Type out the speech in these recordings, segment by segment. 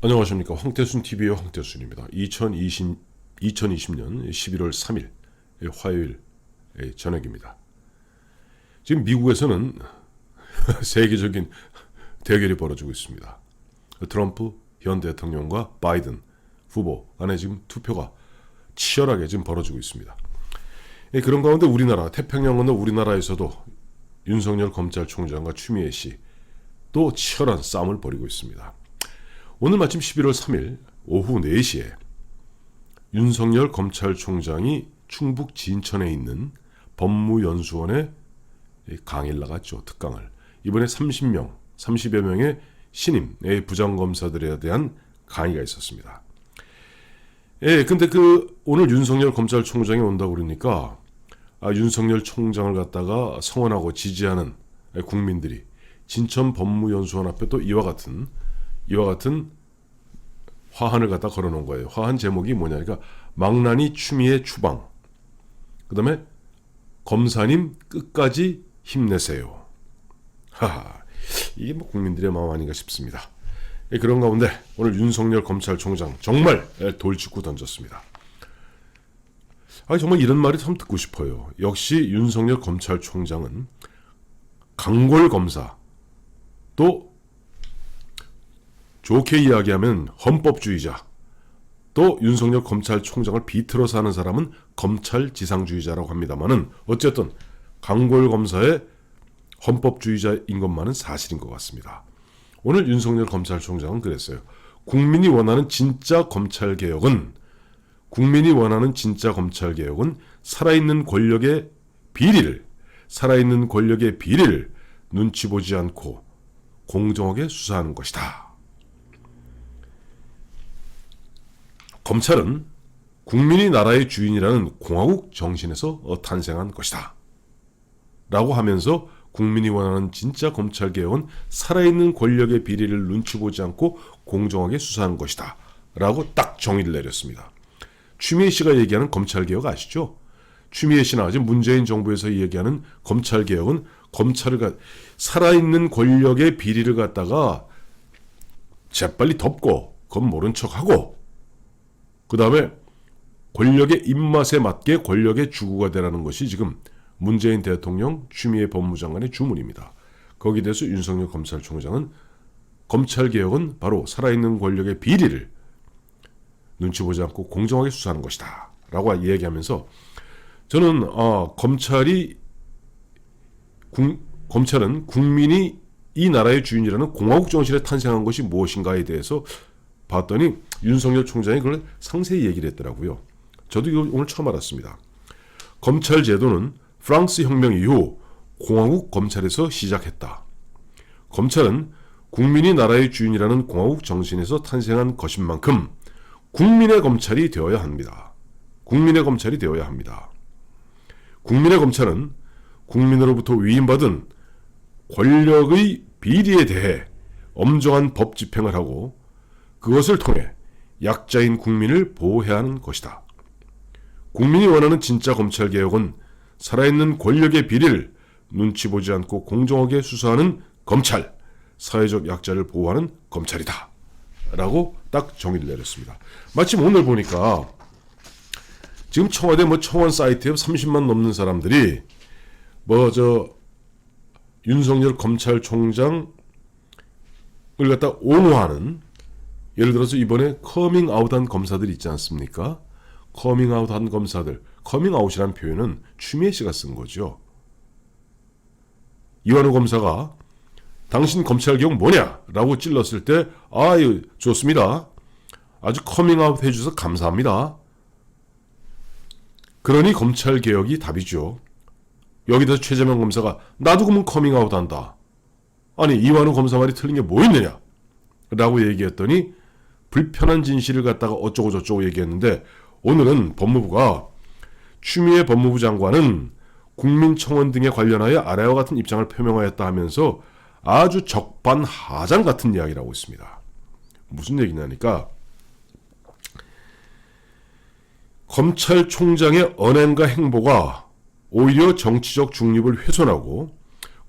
안녕하십니까. 황태순 TV의 황태순입니다. 2020년 11월 3일 화요일 저녁입니다. 지금 미국에서는 세계적인 대결이 벌어지고 있습니다. 트럼프 현 대통령과 바이든 후보 간에 지금 투표가 치열하게 지금 벌어지고 있습니다. 그런 가운데 우리나라, 태평양 건너 우리나라에서도 윤석열 검찰총장과 추미애 씨 또 치열한 싸움을 벌이고 있습니다. 오늘 마침 11월 3일 오후 4시에 윤석열 검찰총장이 충북 진천에 있는 법무연수원에 강의를 나갔죠. 특강을. 이번에 30여 명의 신임의 부장검사들에 대한 강의가 있었습니다. 근데 오늘 윤석열 검찰총장이 온다고 그러니까 윤석열 총장을 갖다가 성원하고 지지하는 국민들이 진천 법무연수원 앞에 또 이와 같은 화환을 갖다 걸어놓은 거예요. 화환 제목이 뭐냐니까 망나니 추미애 추방. 그 다음에 검사님 끝까지 힘내세요. 하하, 이게 뭐 국민들의 마음 아닌가 싶습니다. 그런 가운데 오늘 윤석열 검찰총장 정말 돌직구 던졌습니다. 정말 이런 말이 참 듣고 싶어요. 역시 윤석열 검찰총장은 강골검사, 또 좋게 이야기하면 헌법주의자, 또 윤석열 검찰총장을 비틀어서 하는 사람은 검찰지상주의자라고 합니다만은 어쨌든 강골검사의 헌법주의자인 것만은 사실인 것 같습니다. 오늘 윤석열 검찰총장은 그랬어요. 국민이 원하는 진짜 검찰개혁은 살아있는 권력의 비리를 눈치 보지 않고 공정하게 수사하는 것이다. 검찰은 국민이 나라의 주인이라는 공화국 정신에서 탄생한 것이다. 라고 하면서 국민이 원하는 진짜 검찰개혁은 살아있는 권력의 비리를 눈치 보지 않고 공정하게 수사하는 것이다. 라고 딱 정의를 내렸습니다. 추미애 씨가 얘기하는 검찰개혁 아시죠? 추미애 씨나 지금 문재인 정부에서 얘기하는 검찰개혁은 살아있는 권력의 비리를 갖다가 재빨리 덮고 그건 모른 척하고 그 다음에 권력의 입맛에 맞게 권력의 주구가 되라는 것이 지금 문재인 대통령, 추미애 법무장관의 주문입니다. 거기에 대해서 윤석열 검찰총장은 검찰개혁은 바로 살아있는 권력의 비리를 눈치 보지 않고 공정하게 수사하는 것이다 라고 얘기하면서 저는 검찰은 국민이 이 나라의 주인이라는 공화국 정신에 탄생한 것이 무엇인가에 대해서 봤더니 윤석열 총장이 그걸 상세히 얘기를 했더라고요. 저도 이거 오늘 처음 알았습니다. 검찰 제도는 프랑스 혁명 이후 공화국 검찰에서 시작했다. 검찰은 국민이 나라의 주인이라는 공화국 정신에서 탄생한 것인 만큼 국민의 검찰이 되어야 합니다. 국민의 검찰은 국민으로부터 위임받은 권력의 비리에 대해 엄정한 법 집행을 하고 그것을 통해 약자인 국민을 보호해야 하는 것이다. 국민이 원하는 진짜 검찰개혁은 살아있는 권력의 비리를 눈치 보지 않고 공정하게 수사하는 검찰, 사회적 약자를 보호하는 검찰이다. 라고 딱 정의를 내렸습니다. 마침 오늘 보니까 지금 청와대 청원 사이트에 30만 넘는 사람들이 윤석열 검찰총장을 갖다 옹호하는, 예를 들어서 이번에 커밍아웃한 검사들 있지 않습니까? 커밍아웃한 검사들, 커밍아웃이라는 표현은 추미애 씨가 쓴 거죠. 이완우 검사가 당신 검찰개혁 뭐냐? 라고 찔렀을 때 좋습니다. 아주 커밍아웃 해주셔서 감사합니다. 그러니 검찰개혁이 답이죠. 여기다 최재명 검사가 나도 그러면 커밍아웃 한다. 아니 이완우 검사 말이 틀린 게 뭐 있느냐? 라고 얘기했더니 불편한 진실을 갖다가 어쩌고 저쩌고 얘기했는데 오늘은 법무부가 추미애 법무부 장관은 국민청원 등에 관련하여 아래와 같은 입장을 표명하였다 하면서 아주 적반하장 같은 이야기를 하고 있습니다. 무슨 얘기냐니까 검찰총장의 언행과 행보가 오히려 정치적 중립을 훼손하고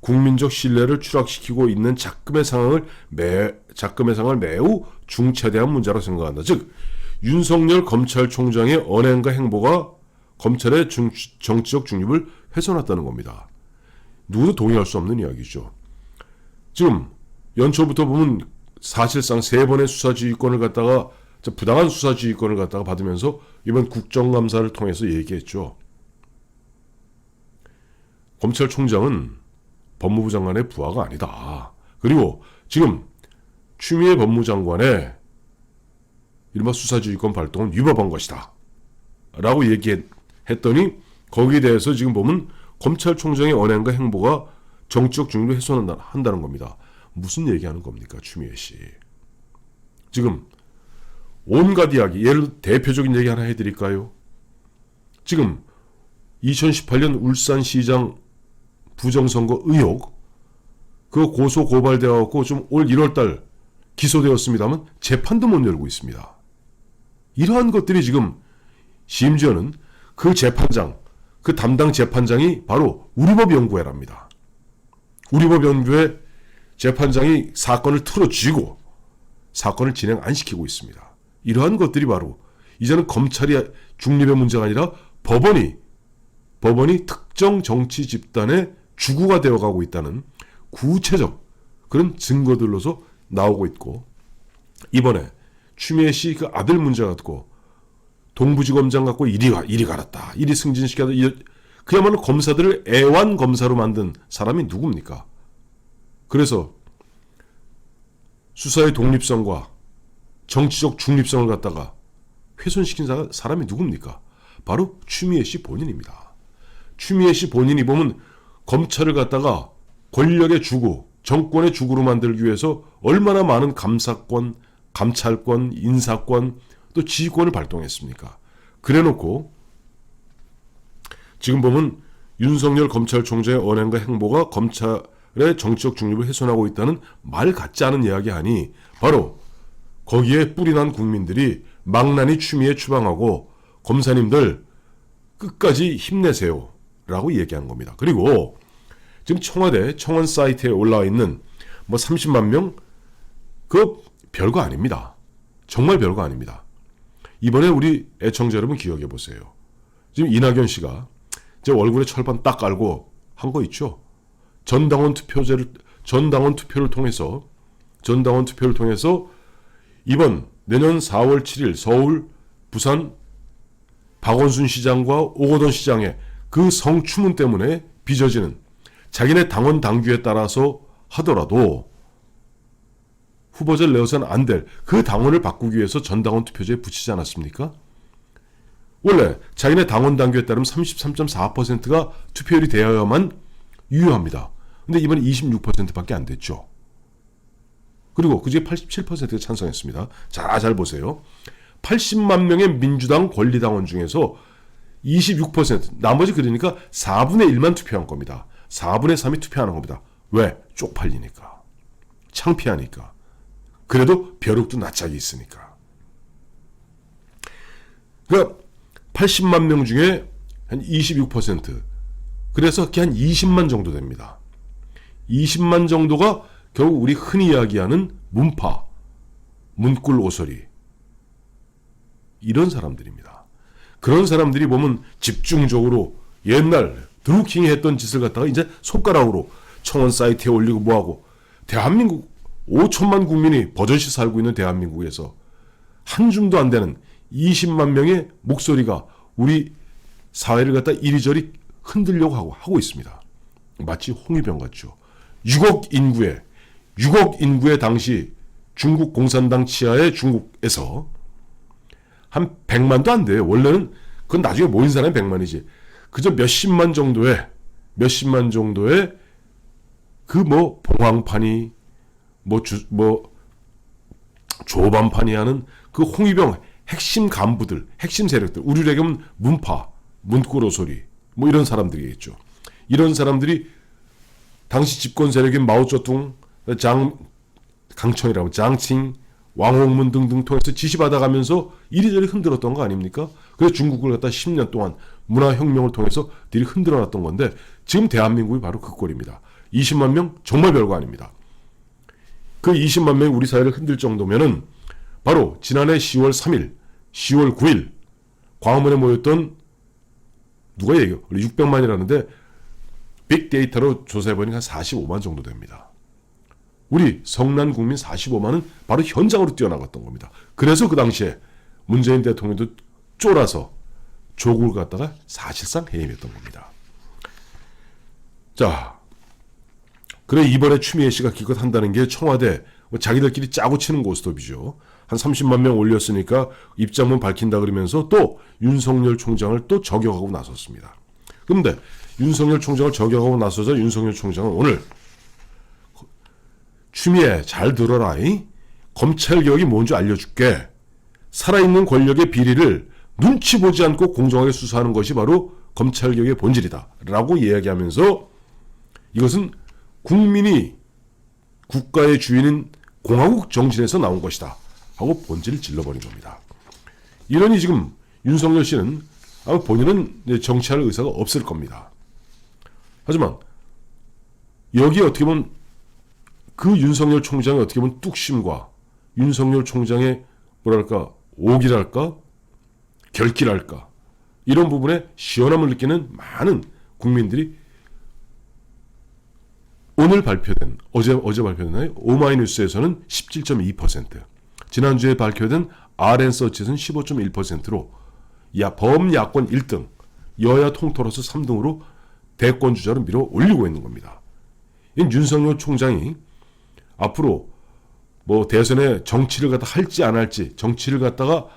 국민적 신뢰를 추락시키고 있는 작금의 상황을 매우 중차대한 문제라고 생각한다. 즉 윤석열 검찰총장의 언행과 행보가 검찰의 정치적 중립을 훼손했다는 겁니다. 누구도 동의할 수 없는 이야기죠. 지금 연초부터 보면 사실상 3번의 수사지휘권을 갖다가 부당한 수사지휘권을 갖다가 받으면서 이번 국정감사를 통해서 얘기했죠. 검찰총장은 법무부 장관의 부하가 아니다. 그리고 지금 추미애 법무장관의 이른바 수사지휘권 발동은 위법한 것이다. 라고 얘기했더니 거기에 대해서 지금 보면 검찰총장의 언행과 행보가 정치적 중립을 훼손한다는 겁니다. 무슨 얘기하는 겁니까, 추미애 씨? 지금 온갖 이야기, 예를 들어 대표적인 얘기 하나 해드릴까요? 지금 2018년 울산시장 부정선거 의혹, 그 고소 고발되어갖고 좀 올 1월달 기소되었습니다만 재판도 못 열고 있습니다. 이러한 것들이 지금 심지어는 그 재판장, 그 담당 재판장이 바로 우리법연구회랍니다. 우리법연구회 재판장이 사건을 틀어쥐고 사건을 진행 안 시키고 있습니다. 이러한 것들이 바로 이제는 검찰이 중립의 문제가 아니라 법원이 특정 정치 집단의 주구가 되어가고 있다는 구체적 그런 증거들로서 나오고 있고, 이번에 추미애 씨 그 아들 문제 갖고 동부지검장 갖고 이리 갈았다, 이리 승진시켰다, 그야말로 검사들을 애완 검사로 만든 사람이 누굽니까? 그래서 수사의 독립성과 정치적 중립성을 갖다가 훼손시킨 사람이 누굽니까? 바로 추미애 씨 본인입니다. 추미애 씨 본인이 보면 검찰을 갖다가 권력의 주구, 정권의 주구로 만들기 위해서 얼마나 많은 감사권, 감찰권, 인사권, 또 지휘권을 발동했습니까? 그래놓고 지금 보면 윤석열 검찰총장의 언행과 행보가 검찰의 정치적 중립을 훼손하고 있다는 말 같지 않은 이야기하니 바로 거기에 뿌리 난 국민들이 망나니 추미애 추방하고 검사님들 끝까지 힘내세요 라고 얘기한 겁니다. 그리고 지금 청원 사이트에 올라와 있는 30만 명, 그 별거 아닙니다. 정말 별거 아닙니다. 이번에 우리 애청자 여러분 기억해 보세요. 지금 이낙연 씨가 제 얼굴에 철판 딱 깔고 한 거 있죠. 전당원 투표를 통해서 이번 내년 4월 7일 서울, 부산 박원순 시장과 오거돈 시장의 그 성추문 때문에 빚어지는 자기네 당원 당규에 따라서 하더라도 후보자를 내어서는 안 될 그 당원을 바꾸기 위해서 전당원 투표제에 붙이지 않았습니까? 원래 자기네 당원 당규에 따르면 33.4%가 투표율이 되어야만 유효합니다. 근데 이번에 26%밖에 안 됐죠. 그리고 그중에 87%가 찬성했습니다. 자, 잘 보세요. 80만 명의 민주당 권리당원 중에서 26%, 나머지 그러니까 4분의 1만 투표한 겁니다. 4분의 3이 투표하는 겁니다. 왜? 쪽팔리니까. 창피하니까. 그래도 벼룩도 낯짝이 있으니까. 그러니까 80만 명 중에 한 26%, 그래서 한 20만 정도 됩니다. 20만 정도가 결국 우리 흔히 이야기하는 문파, 문꿀 오소리, 이런 사람들입니다. 그런 사람들이 보면 집중적으로 옛날 드루킹이 했던 짓을 갖다가 이제 손가락으로 청원 사이트에 올리고 뭐하고, 대한민국 5천만 국민이 버젓이 살고 있는 대한민국에서 한 줌도 안 되는 20만 명의 목소리가 우리 사회를 갖다 이리저리 흔들려고 하고 있습니다. 마치 홍위병 같죠. 6억 인구의 당시 중국 공산당 치하의 중국에서 한 100만도 안 돼요. 원래는 그건 나중에 모인 사람이 100만이지. 그저 몇십만 정도의 그 봉황판이 조반판이 하는 그 홍위병 핵심 간부들, 핵심 세력들, 우리로 얘기하면 문파, 문구로소리, 이런 사람들이겠죠. 이런 사람들이 당시 집권 세력인 마오쩌둥, 강청이라고 장칭, 왕홍문 등등 통해서 지시받아가면서 이리저리 흔들었던 거 아닙니까? 그래서 중국을 갖다 10년 동안 문화혁명을 통해서 들이 흔들어놨던 건데, 지금 대한민국이 바로 그 꼴입니다. 20만 명 정말 별거 아닙니다. 그 20만 명이 우리 사회를 흔들 정도면은 바로 지난해 10월 3일, 10월 9일 광화문에 모였던 누가 얘기해요? 600만이라는데 빅데이터로 조사해보니까 한 45만 정도 됩니다. 우리 성난 국민 45만은 바로 현장으로 뛰어나갔던 겁니다. 그래서 그 당시에 문재인 대통령도 쫄아서 조국을 갖다가 사실상 해임했던 겁니다. 자, 그래 이번에 추미애 씨가 기껏 한다는 게 청와대 자기들끼리 짜고 치는 고스톱이죠. 한 30만 명 올렸으니까 입장문 밝힌다 그러면서 또 윤석열 총장을 또 저격하고 나섰습니다. 그런데 윤석열 총장을 저격하고 나서자 윤석열 총장은 오늘 추미애 잘 들어라. 검찰개혁이 뭔지 알려줄게. 살아있는 권력의 비리를 눈치 보지 않고 공정하게 수사하는 것이 바로 검찰개혁의 본질이다 라고 이야기하면서 이것은 국민이 국가의 주인인 공화국 정신에서 나온 것이다 하고 본질을 질러버린 겁니다. 이러니 지금 윤석열 씨는 아마 본인은 정치할 의사가 없을 겁니다. 하지만 여기 어떻게 보면 그 윤석열 총장의 어떻게 보면 뚝심과 윤석열 총장의 뭐랄까 오기랄까 결기랄까 이런 부분에 시원함을 느끼는 많은 국민들이 오늘 발표된 어제 발표됐나요? 오마이뉴스에서는 17.2%, 지난주에 발표된 RN서치에서는 15.1%로 범야권 1등, 여야 통틀어서 3등으로 대권 주자로 밀어 올리고 있는 겁니다. 윤석열 총장이 앞으로 뭐 대선에 정치를 갖다 할지 안 할지 정치를 갖다가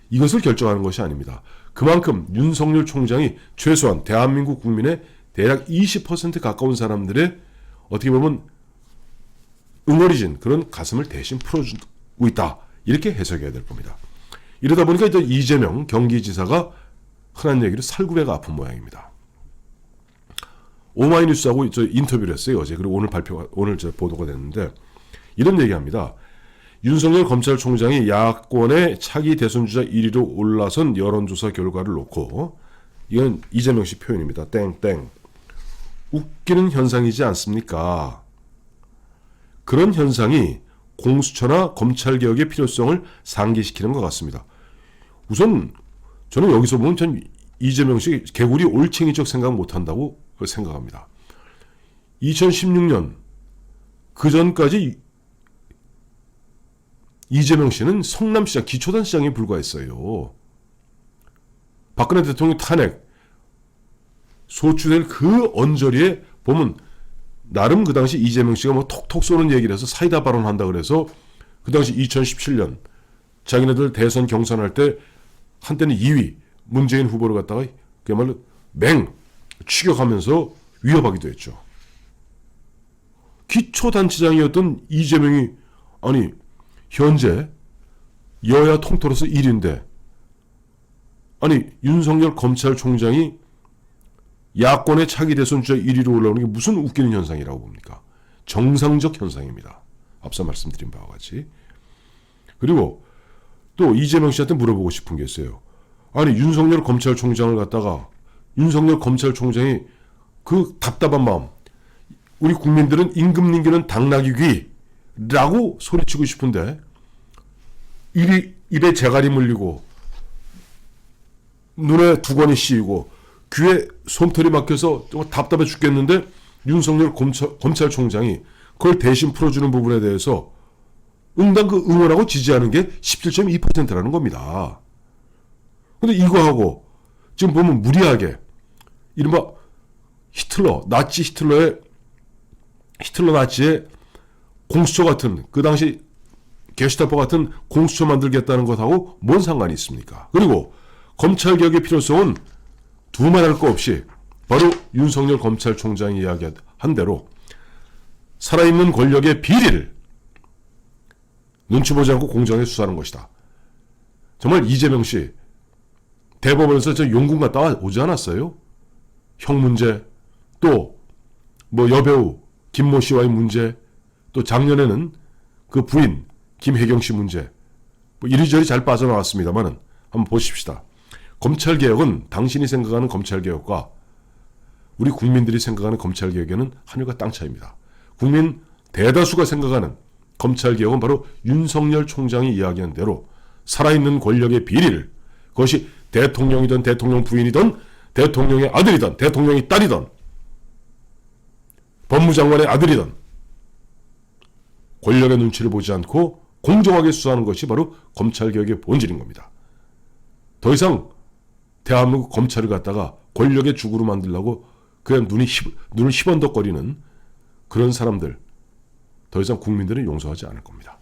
이것을 결정하는 것이 아닙니다. 그만큼 윤석열 총장이 최소한 대한민국 국민의 대략 20% 가까운 사람들의 어떻게 보면 응어리진 그런 가슴을 대신 풀어주고 있다. 이렇게 해석해야 될 겁니다. 이러다 보니까 이제 이재명 경기지사가 흔한 얘기로 살구배가 아픈 모양입니다. 오마이뉴스하고 저 인터뷰를 했어요 어제. 그리고 오늘 보도가 됐는데 이런 얘기합니다. 윤석열 검찰총장이 야권의 차기 대선주자 1위로 올라선 여론조사 결과를 놓고 이건 이재명 씨 표현입니다. 땡땡. 웃기는 현상이지 않습니까? 그런 현상이 공수처나 검찰개혁의 필요성을 상기시키는 것 같습니다. 우선 저는 여기서 보면 전 이재명 씨 개구리 올챙이적 생각 못한다고 생각합니다. 2016년 그 전까지 이재명 씨는 성남시장 기초단시장에 불과했어요. 박근혜 대통령 탄핵 소추될 그 언저리에 보면 나름 그 당시 이재명 씨가 뭐 톡톡 쏘는 얘기를 해서 사이다 발언한다 그래서 그 당시 2017년 자기네들 대선 경선할 때 한때는 2위 문재인 후보를 갖다가 그야말로 맹 추격하면서 위협하기도 했죠. 기초단체장이었던 이재명이 아니 현재 여야 통틀어서 1위인데 아니 윤석열 검찰총장이 야권의 차기 대선 주자 1위로 올라오는 게 무슨 웃기는 현상이라고 봅니까? 정상적 현상입니다. 앞서 말씀드린 바와 같이. 그리고 또 이재명 씨한테 물어보고 싶은 게 있어요. 아니 윤석열 검찰총장을 갖다가 윤석열 검찰총장이 그 답답한 마음 우리 국민들은 임금 님기는 당나귀귀라고 소리치고 싶은데 입에 재갈이 물리고 눈에 두건이 씌이고 귀에 솜털이 막혀서 답답해 죽겠는데 윤석열 검찰총장이 그걸 대신 풀어주는 부분에 대해서 응당 그 응원하고 지지하는 게 17.2%라는 겁니다. 근데 이거하고 지금 보면 무리하게 이른바 히틀러 나치의 공수처 같은 그 당시 게슈타포 같은 공수처 만들겠다는 것하고 뭔 상관이 있습니까? 그리고 검찰개혁의 필요성은 두말할 거 없이 바로 윤석열 검찰총장이 이야기한 대로 살아있는 권력의 비리를 눈치 보지 않고 공정하게 수사하는 것이다. 정말 이재명 씨 대법원에서 저 용궁 갔다 오지 않았어요? 형 문제 또 뭐 여배우 김모 씨와의 문제 또 작년에는 그 부인 김혜경 씨 문제 뭐 이리저리 잘 빠져나왔습니다만은 한번 보십시다. 검찰개혁은 당신이 생각하는 검찰개혁과 우리 국민들이 생각하는 검찰개혁에는 하늘과 땅 차이입니다. 국민 대다수가 생각하는 검찰개혁은 바로 윤석열 총장이 이야기한 대로 살아있는 권력의 비리를, 그것이 대통령이든 대통령 부인이든 대통령의 아들이든 대통령의 딸이든 법무장관의 아들이든 권력의 눈치를 보지 않고 공정하게 수사하는 것이 바로 검찰개혁의 본질인 겁니다. 더 이상 대한민국 검찰을 갖다가 권력의 주구로 만들려고 그냥 눈을 희번덕거리는 그런 사람들 더 이상 국민들은 용서하지 않을 겁니다.